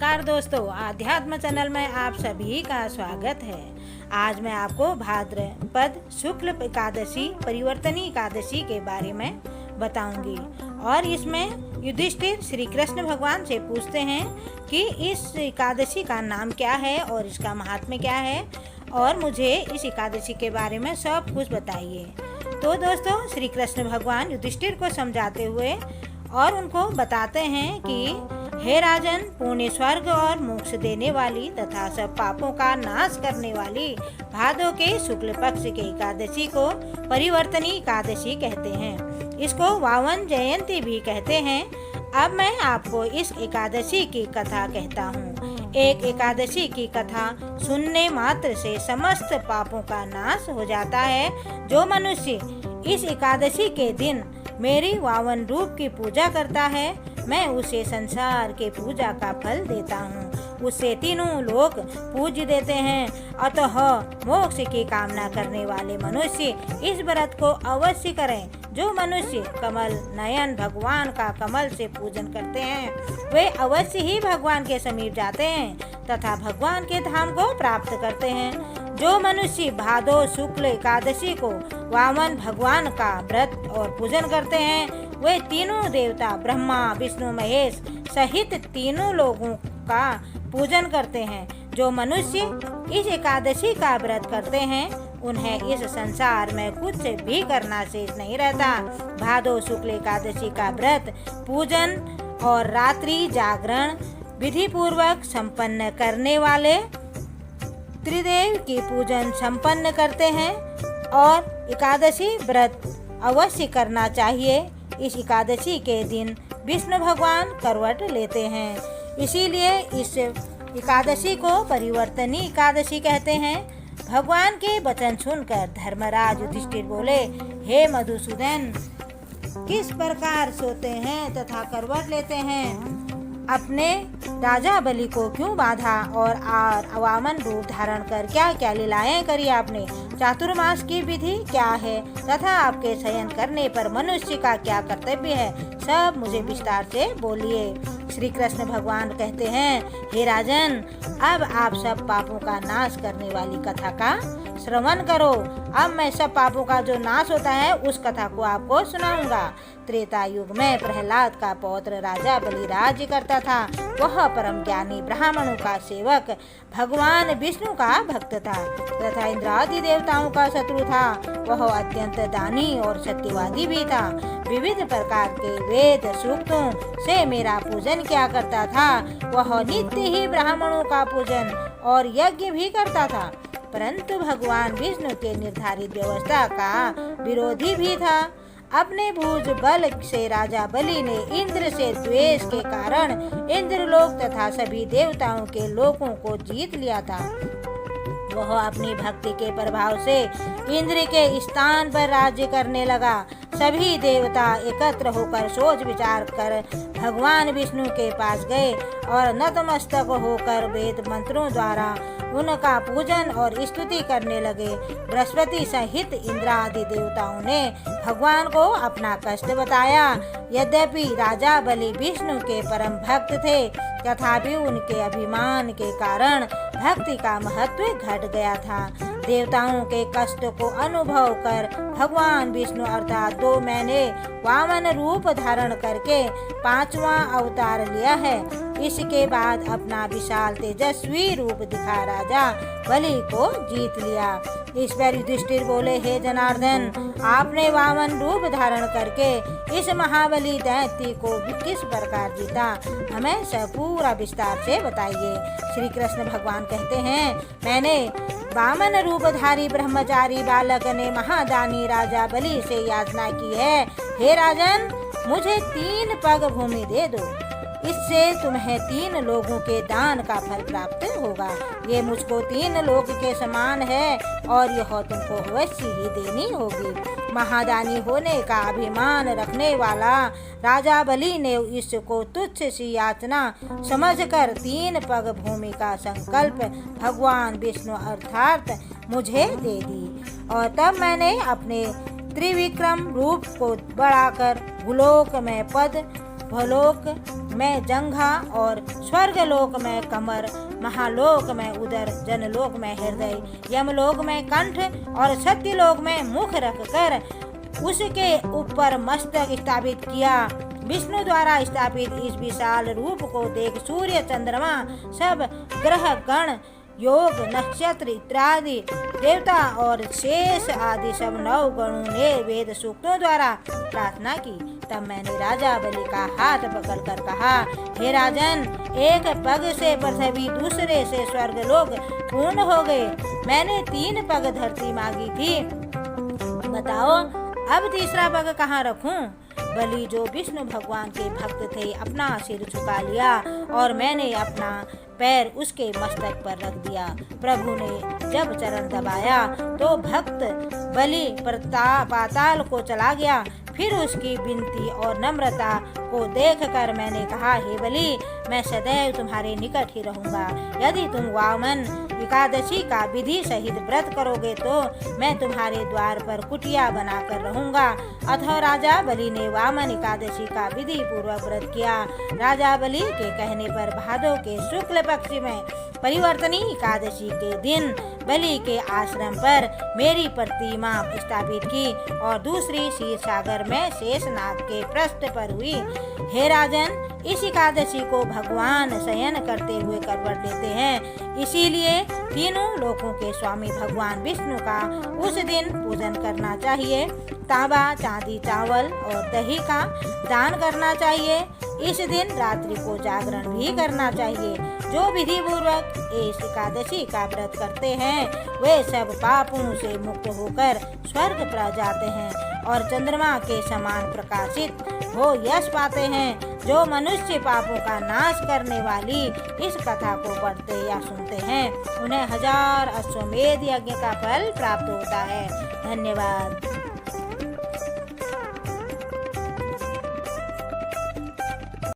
नमस्कार दोस्तों, आध्यात्म चैनल में आप सभी का स्वागत है। आज मैं आपको भाद्रपद शुक्ल एकादशी परिवर्तनी एकादशी के बारे में बताऊंगी और इसमें युधिष्ठिर श्री कृष्ण भगवान से पूछते हैं कि इस एकादशी का नाम क्या है और इसका महात्म्य क्या है और मुझे इस एकादशी के बारे में सब कुछ बताइए। तो दोस्तों, श्री कृष्ण भगवान युधिष्ठिर को समझाते हुए और उनको बताते हैं कि हे राजन, पुण्य स्वर्ग और मोक्ष देने वाली तथा सब पापों का नाश करने वाली भादों के शुक्ल पक्ष के एकादशी को परिवर्तनी एकादशी कहते हैं। इसको वावन जयंती भी कहते हैं। अब मैं आपको इस एकादशी की कथा कहता हूँ। एक एकादशी की कथा सुनने मात्र से समस्त पापों का नाश हो जाता है। जो मनुष्य इस एकादशी के दिन मेरी वावन रूप की पूजा करता है, मैं उसे संसार के पूजा का फल देता हूँ। उसे तीनों लोग पूज देते हैं। अतः मोक्ष की कामना करने वाले मनुष्य इस व्रत को अवश्य करें। जो मनुष्य कमल नयन भगवान का कमल से पूजन करते हैं, वे अवश्य ही भगवान के समीप जाते हैं तथा भगवान के धाम को प्राप्त करते हैं। जो मनुष्य भादो शुक्ल एकादशी को वामन भगवान का व्रत और पूजन करते हैं, वे तीनों देवता ब्रह्मा विष्णु महेश सहित तीनों लोगों का पूजन करते हैं। जो मनुष्य इस एकादशी का व्रत करते हैं, उन्हें इस संसार में कुछ भी करना शेष नहीं रहता। भादो शुक्ल एकादशी का व्रत पूजन और रात्रि जागरण विधि पूर्वक संपन्न करने वाले त्रिदेव की पूजन संपन्न करते हैं और एकादशी व्रत अवश्य करना चाहिए। इस एकादशी के दिन विष्णु भगवान करवट लेते हैं, इसीलिए इस एकादशी को परिवर्तनी एकादशी कहते हैं। भगवान के वचन सुनकर धर्मराज युधिष्ठिर बोले, हे मधुसूदन, किस प्रकार सोते हैं तथा करवट लेते हैं? अपने राजा बलि को क्यों बांधा और वामन रूप धारण कर क्या क्या लीलाएं करी आपने? चातुर्मास की विधि क्या है तथा आपके शयन करने पर मनुष्य का क्या कर्तव्य है? सब मुझे विस्तार से बोलिए। श्री कृष्ण भगवान कहते हैं, हे राजन, अब आप सब पापों का नाश करने वाली कथा का श्रवण करो। अब मैं सब पापों का जो नाश होता है उस कथा को आपको सुनाऊंगा। त्रेता युग में प्रहलाद का पौत्र राजा बलि राज्य करता था। वह परम ज्ञानी ब्राह्मणों का सेवक भगवान विष्णु का भक्त था तथा इंद्रादि देवताओं का शत्रु था। वह अत्यंत दानी और सत्यवादी भी था। विविध प्रकार के वेद सूक्तों से मेरा पूजन किया करता था। वह नित्य ही ब्राह्मणों का पूजन और यज्ञ भी करता था, परंतु भगवान विष्णु के निर्धारित व्यवस्था का विरोधी भी था। अपने भुज बल से राजा बलि ने इंद्र से द्वेष के कारण इंद्रलोक तथा सभी देवताओं के लोकों को जीत लिया था। वह अपनी भक्ति के प्रभाव से इंद्र के स्थान पर राज्य करने लगा। सभी देवता एकत्र होकर सोच विचार कर भगवान विष्णु के पास गए और नतमस्तक होकर वेद मंत्रों द्वारा उनका पूजन और स्तुति करने लगे। बृहस्पति सहित इंद्रादि देवताओं ने भगवान को अपना कष्ट बताया। यद्यपि राजा बलि विष्णु के परम भक्त थे, तथापि उनके अभिमान के कारण भक्ति का महत्व घट गया था। देवताओं के कष्ट को अनुभव कर भगवान विष्णु अर्थात 2 महीने वामन रूप धारण करके 5वां अवतार लिया है। इसके बाद अपना विशाल तेजस्वी रूप दिखा राजा बलि को जीत लिया। इस पर युधिष्ठिर बोले, हे जनार्दन, आपने वामन रूप धारण करके इस महाबली दैत्य को किस प्रकार जीता? हमें सब पूरा विस्तार से बताइए। श्री कृष्ण भगवान कहते हैं, मैंने वामन रूपधारी ब्रह्मचारी बालक ने महादानी राजा बलि से याचना की है, हे राजन, मुझे 3 पग भूमि दे दो। इससे तुम्हें 3 लोगों के दान का फल प्राप्त होगा। ये मुझको 3 लोग के समान है और यह तुमको अवश्य ही देनी होगी। महादानी होने का अभिमान रखने वाला राजा बलि ने इसको तुच्छ सी याचना समझकर 3 पग भूमि का संकल्प भगवान विष्णु अर्थात मुझे दे दी। और तब मैंने अपने त्रिविक्रम रूप को बढ़ाकर भूलोक में पद भलोक में जंघा और स्वर्गलोक में कमर, महालोक में उदर, जनलोक में हृदय, यमलोक में कंठ और सत्यलोक में मुख रखकर उसके ऊपर मस्तक स्थापित किया। विष्णु द्वारा स्थापित इस विशाल रूप को देख सूर्य, चंद्रमा, सब ग्रह गण, योग, नक्षत्र इत्यादि देवता और शेष आदि सब 9 गणों ने वेद सूक्तों द्वारा प्रार्थना की। तब मैंने राजा बलि का हाथ पकड़कर कहा, हे राजन, एक पग से पृथ्वी, दूसरे से स्वर्गलोक पूर्ण हो गए। मैंने 3 पग धरती मांगी थी, बताओ अब तीसरा पग कहाँ रखूं? बलि, जो विष्णु भगवान के भक्त थे, अपना सिर झुका लिया और मैंने अपना पैर उसके मस्तक पर रख दिया। प्रभु ने जब चरण दबाया तो भक्त बलि पाताल को चला गया। फिर उसकी विनती और नम्रता को देखकर मैंने कहा, हे बलि, मैं सदैव तुम्हारे निकट ही रहूंगा। यदि तुम वामन एकादशी का विधि सहित व्रत करोगे तो मैं तुम्हारे द्वार पर कुटिया बनाकर रहूंगा। अतः राजा बलि ने वामन एकादशी का विधि पूर्वक व्रत किया। राजा बलि के कहने पर भादो के शुक्ल पक्ष में परिवर्तनी एकादशी के दिन बलि के आश्रम पर मेरी प्रतिमा स्थापित की और दूसरी क्षीर सागर में शेषनाग के पृष्ठ पर हुई। हे राजन, इस एकादशी को भगवान शयन करते हुए करवट लेते हैं, इसीलिए तीनों लोकों के स्वामी भगवान विष्णु का उस दिन पूजन करना चाहिए। तांबा, चांदी, चावल और दही का दान करना चाहिए। इस दिन रात्रि को जागरण भी करना चाहिए। जो विधि पूर्वक इस एकादशी का व्रत करते हैं वे सब पापों से मुक्त होकर स्वर्ग पर जाते हैं और चंद्रमा के समान प्रकाशित हो यश पाते हैं। जो मनुष्य पापों का नाश करने वाली इस कथा को पढ़ते या सुनते हैं उन्हें 1000 अश्वमेध यज्ञ का फल प्राप्त होता है। धन्यवाद।